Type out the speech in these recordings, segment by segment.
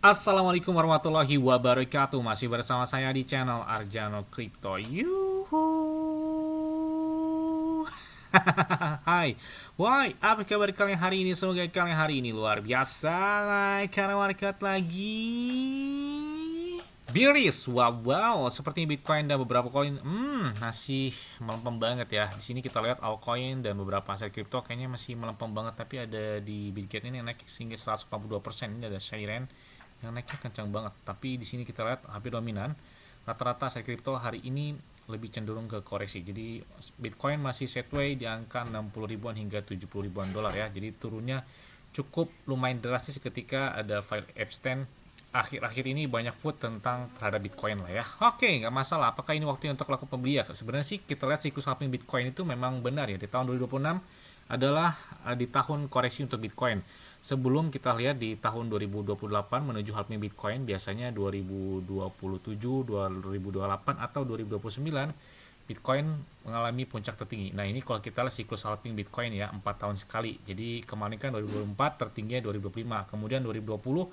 Assalamualaikum warahmatullahi wabarakatuh. Masih bersama saya di channel Arjano Crypto. Yuhu. Hai. Why? Apa kabar kalian hari ini? Semoga kalian hari ini luar biasa. Karena market lagi bearish. Wow. Seperti Bitcoin dan beberapa koin masih melempem banget ya. Di sini kita lihat altcoin dan beberapa aset kripto kayaknya masih melempem banget, tapi ada di Bitget ini naik hingga 142%. Ini ada Shairen yang naiknya kencang banget, tapi di sini kita lihat hampir dominan. Rata-rata aset kripto hari ini lebih cenderung ke koreksi. Jadi Bitcoin masih sideways di angka 60 ribuan hingga 70 ribuan dolar ya. Jadi turunnya cukup lumayan drastis ketika ada file Epstein. Akhir-akhir ini banyak food tentang terhadap Bitcoin lah ya. Oke, nggak masalah. Apakah ini waktu untuk laku pembeli ya? Sebenarnya sih kita lihat siklus halving Bitcoin itu memang benar ya. Di tahun 2026 adalah di tahun koreksi untuk Bitcoin. Sebelum kita lihat di tahun 2028 menuju halving Bitcoin biasanya 2027, 2028 atau 2029 Bitcoin mengalami puncak tertinggi. Nah, ini kalau kita lihat siklus halving Bitcoin ya, 4 tahun sekali. Jadi kemarin kan 2024 tertingginya 2025, kemudian 2020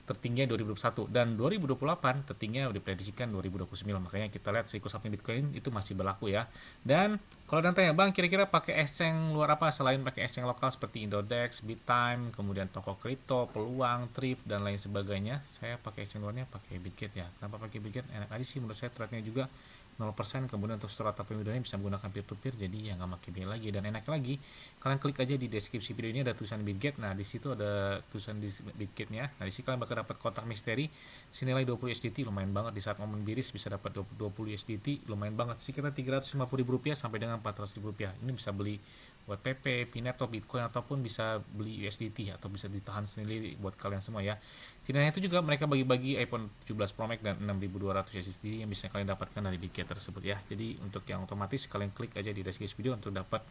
tertingginya 2021 dan 2028 tertingginya diprediksikan 2029. Makanya kita lihat siklus halving Bitcoin itu masih berlaku ya. Dan kalau dan tanya, Bang, kira-kira pakai exchange luar apa selain pakai exchange lokal seperti Indodex, Bittime, kemudian toko kripto, Peluang, Thrift dan lain sebagainya? Saya pakai exchange luarnya pakai Bitget ya. Kenapa pakai Bitget? Enak aja sih menurut saya, trade-nya juga 0%, kemudian untuk store atau pemidanya bisa menggunakan peer-to-peer, jadi ya nggak pakai biaya lagi. Dan enak lagi, kalian klik aja di deskripsi video ini ada tulisan Bitget. Nah, di situ ada tulisan di Bitgetnya. Nah, di sini kalian bakal dapat kotak misteri senilai 20 USDT, lumayan banget. Di saat momen biris bisa dapat 20 USDT, lumayan banget. Sekitar 350 ribu rupiah sampai dengan 400 ribu rupiah. Ini bisa beli buat PP, Pinet atau Bitcoin, ataupun bisa beli USDT atau bisa ditahan sendiri buat kalian semua ya. Tidak hanya itu juga mereka bagi-bagi iPhone 17 Pro Max dan 6200 USDT yang bisa kalian dapatkan dari Bitget tersebut ya. Jadi untuk yang otomatis kalian klik aja di deskripsi video untuk dapat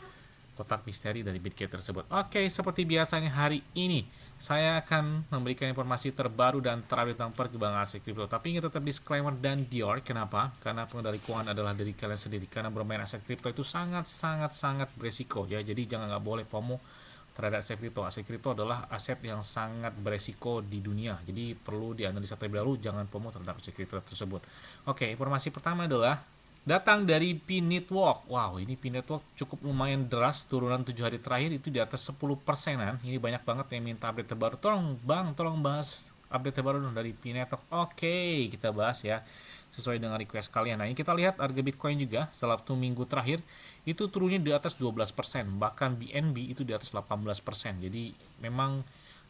kotak misteri dari Bitget tersebut. Oke, seperti biasanya hari ini saya akan memberikan informasi terbaru dan terupdate tentang perkembangan aset kripto. Tapi ingat tetap disclaimer dan Dior. Kenapa? Karena pengendali keuangan adalah dari kalian sendiri. Karena bermain aset kripto itu sangat beresiko ya. Jadi jangan nggak boleh FOMO terhadap aset kripto. Aset kripto adalah aset yang sangat beresiko di dunia. Jadi perlu dianalisa terlebih dahulu, jangan FOMO terhadap aset kripto tersebut. Oke, informasi pertama adalah datang dari P-Network. Wow, ini P-Network cukup lumayan deras, turunan 7 hari terakhir itu di atas 10%-an. Ini banyak banget yang minta update terbaru. Tolong Bang, tolong bahas update terbaru dong dari P-Network. Oke, kita bahas ya sesuai dengan request kalian. Nah, ini kita lihat harga Bitcoin juga setelah 1 minggu terakhir itu turunnya di atas 12%, bahkan BNB itu di atas 18%. Jadi memang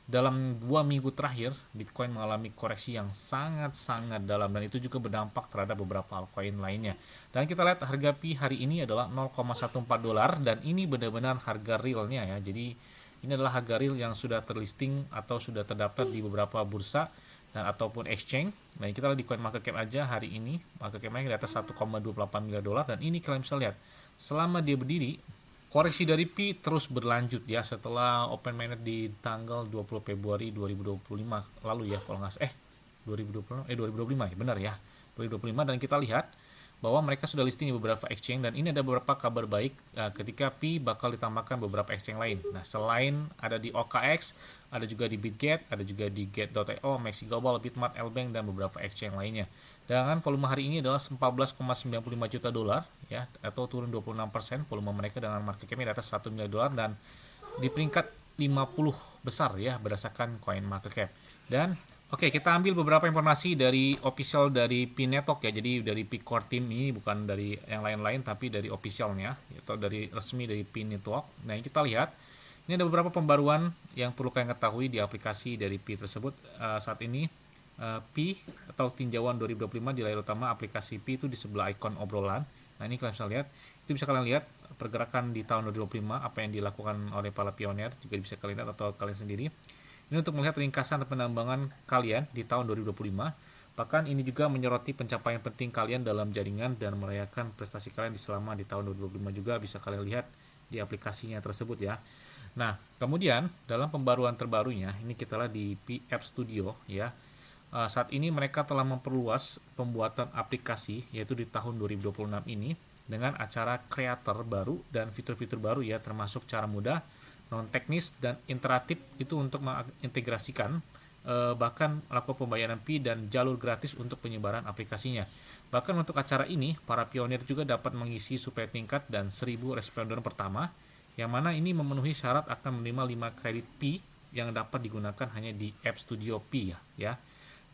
dalam 2 minggu terakhir Bitcoin mengalami koreksi yang sangat dalam, dan itu juga berdampak terhadap beberapa altcoin lainnya. Dan kita lihat harga Pi hari ini adalah 0,14 dolar, dan ini benar-benar harga realnya ya. Jadi ini adalah harga real yang sudah terlisting atau sudah terdaftar di beberapa bursa dan ataupun exchange. Nah, kita lihat di coin market cap aja hari ini, market cap-nya di atas 1,28 miliar dolar, dan ini kalian bisa lihat selama dia berdiri koreksi dari Pi terus berlanjut ya setelah open mainnet di tanggal 20 Februari 2025 lalu ya, kalau nggak 2025 ya, benar ya, 2025. Dan kita lihat bahwa mereka sudah listing di beberapa exchange, dan ini ada beberapa kabar baik ketika Pi bakal ditambahkan beberapa exchange lain. Nah, selain ada di OKX, ada juga di Bitget, ada juga di Get.io, Maxi Global, Bitmart, Lbank, dan beberapa exchange lainnya. Dengan volume hari ini adalah 14,95 juta dolar ya, atau turun 26% volume mereka dengan market cap di atas 1 miliar dolar, dan di peringkat 50 besar ya berdasarkan coin market cap. Dan oke, kita ambil beberapa informasi dari official dari P-Network ya. Jadi dari P-Core Team ini, bukan dari yang lain-lain, tapi dari officialnya atau dari resmi dari P-Network. Nah, ini kita lihat ini ada beberapa pembaruan yang perlu kalian ketahui di aplikasi dari Pi tersebut. Saat ini Pi atau tinjauan 2025 di layar utama aplikasi Pi itu di sebelah ikon obrolan. Nah, ini kalian bisa lihat. Itu bisa kalian lihat pergerakan di tahun 2025, apa yang dilakukan oleh para pionir, juga bisa kalian lihat atau kalian sendiri. Ini untuk melihat ringkasan penambangan kalian di tahun 2025. Bahkan ini juga menyoroti pencapaian penting kalian dalam jaringan dan merayakan prestasi kalian selama di tahun 2025 juga bisa kalian lihat di aplikasinya tersebut ya. Nah, kemudian dalam pembaruan terbarunya, ini kita lihat di Pi App Studio ya. Saat ini mereka telah memperluas pembuatan aplikasi, yaitu di tahun 2026 ini, dengan acara kreator baru dan fitur-fitur baru ya, termasuk cara mudah, non teknis dan interaktif itu untuk mengintegrasikan bahkan melakukan pembayaran fee dan jalur gratis untuk penyebaran aplikasinya. Bahkan untuk acara ini, para pionir juga dapat mengisi supaya tingkat dan 1000 responden pertama, yang mana ini memenuhi syarat akan menerima 5 kredit fee yang dapat digunakan hanya di App Studio Pi ya.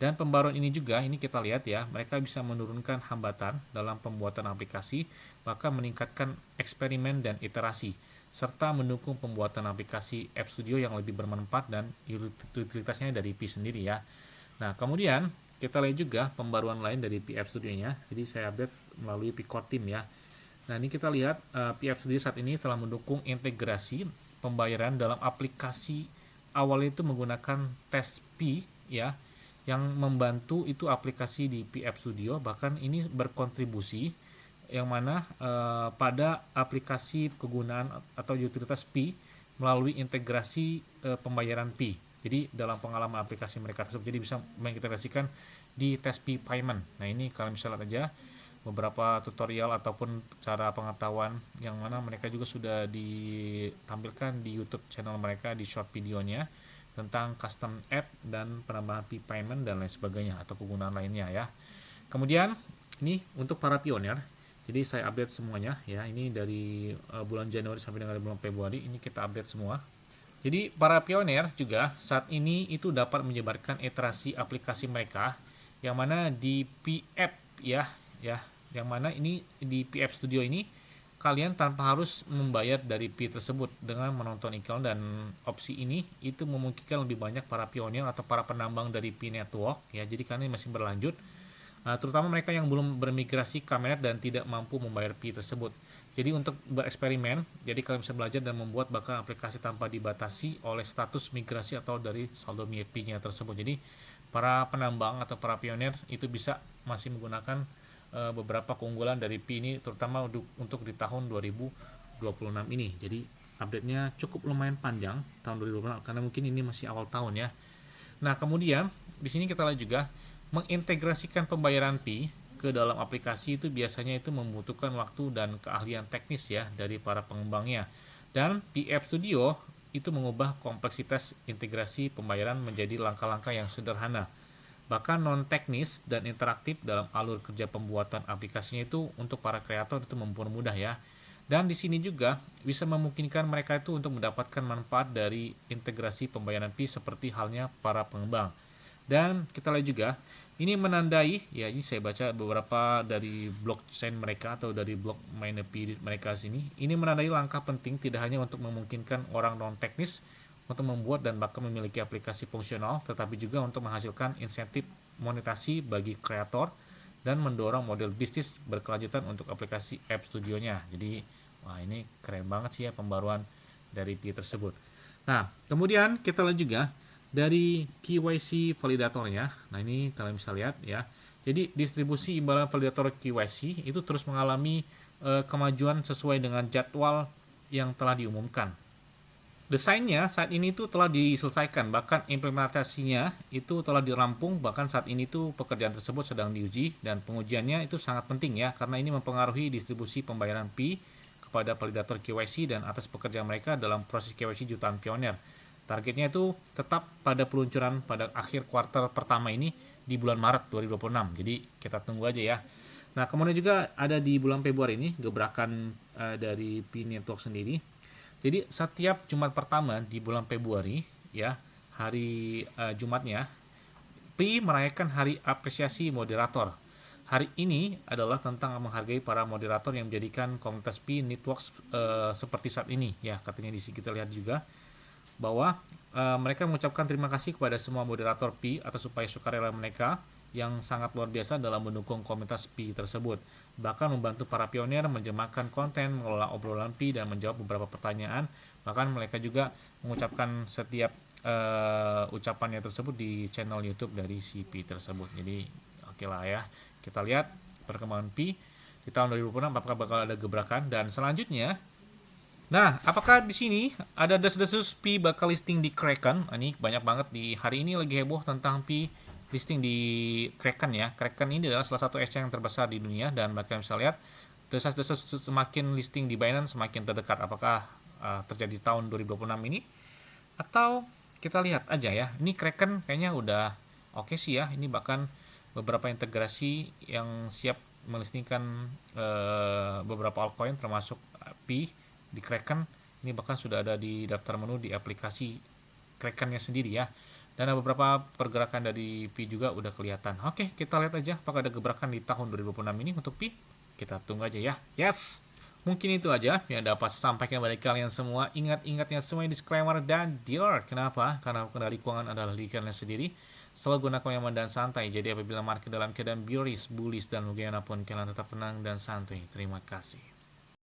Dan pembaruan ini juga, ini kita lihat ya, mereka bisa menurunkan hambatan dalam pembuatan aplikasi, bahkan meningkatkan eksperimen dan iterasi, serta mendukung pembuatan aplikasi App Studio yang lebih bermanfaat dan utilitasnya dari Pi sendiri ya. Nah, kemudian kita lihat juga pembaruan lain dari Pi App Studio-nya. Jadi saya update melalui Pi Core Team ya. Nah, ini kita lihat Pi App Studio saat ini telah mendukung integrasi pembayaran dalam aplikasi. Awalnya itu menggunakan tes Pi ya, yang membantu itu aplikasi di Pi App Studio, bahkan ini berkontribusi yang mana pada aplikasi kegunaan atau utilitas Pi melalui integrasi pembayaran Pi. Jadi dalam pengalaman aplikasi mereka tersebut, jadi bisa mengintegrasikan di tes Pi Payment. Nah, ini kalian bisa lihat aja beberapa tutorial ataupun cara pengetahuan yang mana mereka juga sudah ditampilkan di YouTube channel mereka di short videonya tentang custom app dan penambahan Pi Payment dan lain sebagainya atau kegunaan lainnya ya. Kemudian ini untuk para pionir. Jadi saya update semuanya ya. Ini dari bulan Januari sampai dengan bulan Februari ini kita update semua. Jadi para pionir juga saat ini itu dapat menyebarkan iterasi aplikasi mereka yang mana di Pi App ya, yang mana ini di Pi App Studio ini kalian tanpa harus membayar dari Pi tersebut dengan menonton iklan, dan opsi ini itu memungkinkan lebih banyak para pionir atau para penambang dari Pi Network ya. Jadi kalian masih berlanjut, terutama mereka yang belum bermigrasi kamera dan tidak mampu membayar Pi tersebut. Jadi untuk bereksperimen, jadi kalian bisa belajar dan membuat bahkan aplikasi tanpa dibatasi oleh status migrasi atau dari saldo Pi-nya tersebut. Jadi para penambang atau para pionir itu bisa masih menggunakan beberapa keunggulan dari Pi ini, terutama untuk di tahun 2026 ini. Jadi update-nya cukup lumayan panjang tahun 2026 karena mungkin ini masih awal tahun ya. Nah, kemudian di sini kita lihat juga mengintegrasikan pembayaran Pi ke dalam aplikasi itu biasanya itu membutuhkan waktu dan keahlian teknis ya dari para pengembangnya. Dan Pi App Studio itu mengubah kompleksitas integrasi pembayaran menjadi langkah-langkah yang sederhana, bahkan non-teknis dan interaktif dalam alur kerja pembuatan aplikasinya itu untuk para kreator itu mempermudah ya. Dan di sini juga bisa memungkinkan mereka itu untuk mendapatkan manfaat dari integrasi pembayaran Pi seperti halnya para pengembang. Dan kita lihat juga ini menandai ya, ini saya baca beberapa dari blockchain mereka atau dari blog Pi mereka sini. Ini menandai langkah penting tidak hanya untuk memungkinkan orang non-teknis untuk membuat dan bahkan memiliki aplikasi fungsional, tetapi juga untuk menghasilkan insentif monetasi bagi kreator dan mendorong model bisnis berkelanjutan untuk aplikasi App Studio-nya. Jadi, wah ini keren banget sih ya pembaruan dari Pi tersebut. Nah, kemudian kita lihat juga dari KYC validatornya. Nah, ini kalian bisa lihat ya. Jadi, distribusi imbalan validator KYC itu terus mengalami kemajuan sesuai dengan jadwal yang telah diumumkan. Desainnya saat ini tuh telah diselesaikan, bahkan implementasinya itu telah dirampung, bahkan saat ini tuh pekerjaan tersebut sedang diuji, dan pengujiannya itu sangat penting ya, karena ini mempengaruhi distribusi pembayaran Pi kepada validator KYC dan atas pekerjaan mereka dalam proses KYC jutaan pionir. Targetnya itu tetap pada peluncuran pada akhir kuartal pertama ini di bulan Maret 2026, jadi kita tunggu aja ya. Nah, kemudian juga ada di bulan Februari ini gebrakan dari Pi Network sendiri. Jadi setiap Jumat pertama di bulan Februari ya, hari Jumatnya Pi merayakan hari apresiasi moderator. Hari ini adalah tentang menghargai para moderator yang menjadikan komunitas Pi Networks seperti saat ini ya. Katanya di sini kita lihat juga bahwa mereka mengucapkan terima kasih kepada semua moderator Pi atas upaya sukarela mereka yang sangat luar biasa dalam mendukung komunitas Pi tersebut. Bahkan membantu para pionir menjemahkan konten, mengelola obrolan Pi, dan menjawab beberapa pertanyaan. Bahkan mereka juga mengucapkan setiap ucapannya tersebut di channel YouTube dari si Pi tersebut. Jadi oke lah ya, kita lihat perkembangan Pi di tahun 2026 apakah bakal ada gebrakan. Dan selanjutnya, nah, apakah di sini ada desas-desus Pi bakal listing di Kraken? Ini banyak banget di hari ini lagi heboh tentang Pi listing di Kraken ya. Kraken ini adalah salah satu exchange yang terbesar di dunia, dan bahkan bisa lihat desas-desus semakin listing di Binance semakin terdekat. Apakah terjadi tahun 2026 ini, atau kita lihat aja ya. Ini Kraken kayaknya udah oke sih ya. Ini bahkan beberapa integrasi yang siap melistingkan beberapa altcoin termasuk Pi di Kraken. Ini bahkan sudah ada di daftar menu di aplikasi Krakennya sendiri ya. Dan ada beberapa pergerakan dari Pi juga udah kelihatan. Oke, kita lihat aja apakah ada gebrakan di tahun 2026 ini untuk Pi. Kita tunggu aja ya. Yes! Mungkin itu aja yang dapat saya sampaikan kepada kalian semua. Ingat-ingatnya semua disclaimer dan dealer. Kenapa? Karena kendali keuangan adalah diri kalian sendiri. Selalu gunakan yang aman dan santai. Jadi apabila market dalam keadaan bearish, bullish, dan bagaimanapun kalian tetap tenang dan santai. Terima kasih.